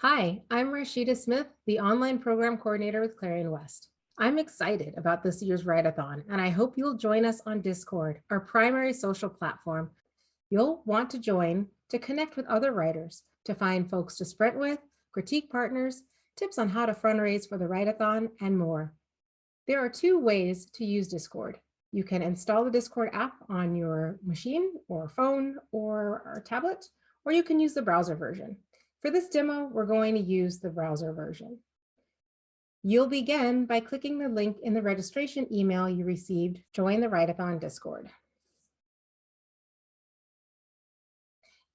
Hi, I'm Rashida Smith, the online program coordinator with Clarion West. I'm excited about this year's Write-a-thon, and I hope you'll join us on Discord, our primary social platform. You'll want to join to connect with other writers, to find folks to sprint with, critique partners, tips on how to fundraise for the Write-a-thon, and more. There are two ways to use Discord. You can install the Discord app on your machine or phone or tablet, or you can use the browser version. For this demo, we're going to use the browser version. You'll begin by clicking the link in the registration email you received, Join the Write-a-thon Discord.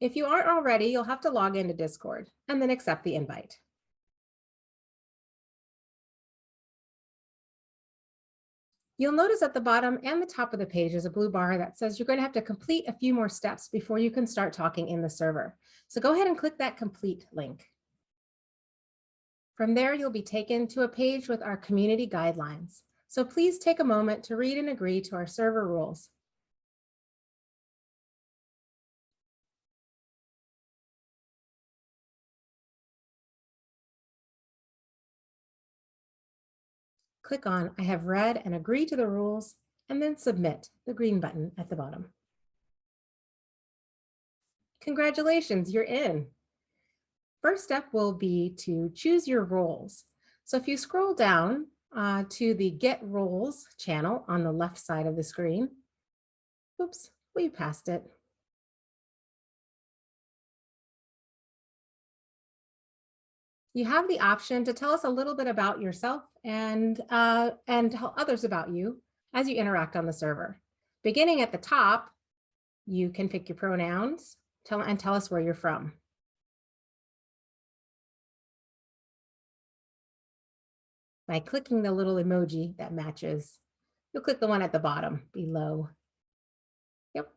If you aren't already, you'll have to log into Discord and then accept the invite. You'll notice at the bottom and the top of the page is a blue bar that says you're going to have to complete a few more steps before you can start talking in the server. So go ahead and click that complete link. From there, you'll be taken to a page with our community guidelines. So please take a moment to read and agree to our server rules. Click on I have read and agree to the rules, and then submit, the green button at the bottom. Congratulations, you're in. First step will be to choose your roles. So if you scroll down to the Get Roles channel on the left side of the screen, oops, we passed it. You have the option to tell us a little bit about yourself and tell others about you as you interact on the server. Beginning at the top, you can pick your pronouns and tell us where you're from. By clicking the little emoji that matches, you'll click the one at the bottom below. Yep.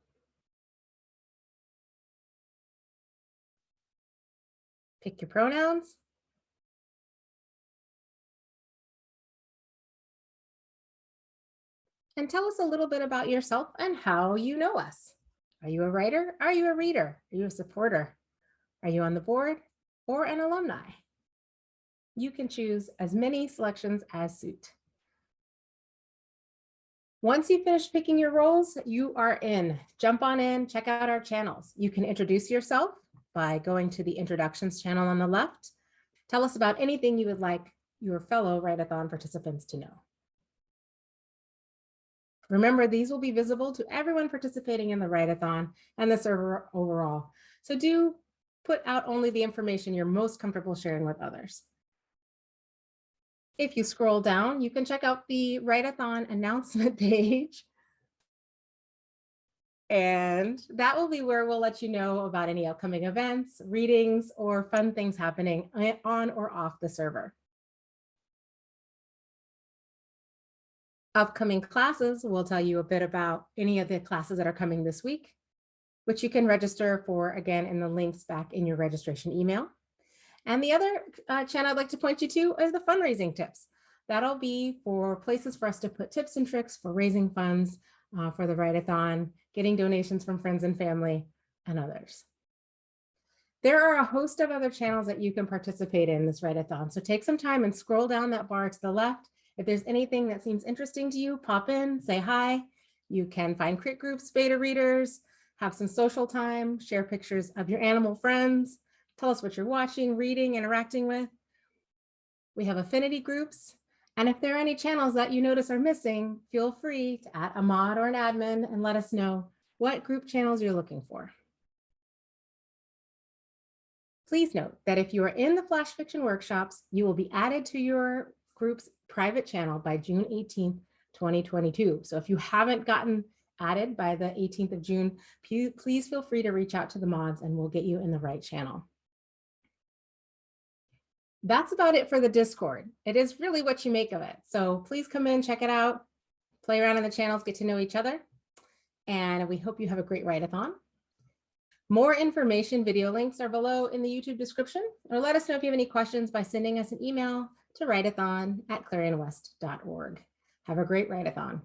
Pick your pronouns. And tell us a little bit about yourself and how you know us. Are you a writer? Are you a reader? Are you a supporter? Are you on the board or an alumni? You can choose as many selections as suit. Once you finish picking your roles, you are in. Jump on in, check out our channels. You can introduce yourself by going to the introductions channel on the left. Tell us about anything you would like your fellow Write-a-thon participants to know. Remember, these will be visible to everyone participating in the Write-a-thon and the server overall. So do put out only the information you're most comfortable sharing with others. If you scroll down, you can check out the Write-a-thon announcement page. And that will be where we'll let you know about any upcoming events, readings, or fun things happening on or off the server. Upcoming classes will tell you a bit about any of the classes that are coming this week, which you can register for, again, in the links back in your registration email. And the other channel I'd like to point you to is the fundraising tips. That'll be for places for us to put tips and tricks for raising funds for the Write-a-thon, getting donations from friends and family, and others. There are a host of other channels that you can participate in this Write-a-thon. So take some time and scroll down that bar to the left. If there's anything that seems interesting to you, pop in, say hi. You can find crit groups, beta readers, have some social time, share pictures of your animal friends, tell us what you're watching, reading, interacting with. We have affinity groups. And if there are any channels that you notice are missing, feel free to add a mod or an admin and let us know what group channels you're looking for. Please note that if you are in the Flash Fiction workshops, you will be added to your group's private channel by June 18th, 2022. So if you haven't gotten added by the 18th of June, please feel free to reach out to the mods and we'll get you in the right channel. That's about it for the Discord. It is really what you make of it. So please come in, check it out, play around in the channels, get to know each other. And we hope you have a great Write-a-thon. More information, video links are below in the YouTube description, or let us know if you have any questions by sending us an email to writeathon@clarionwest.org. Have a great Write-a-thon.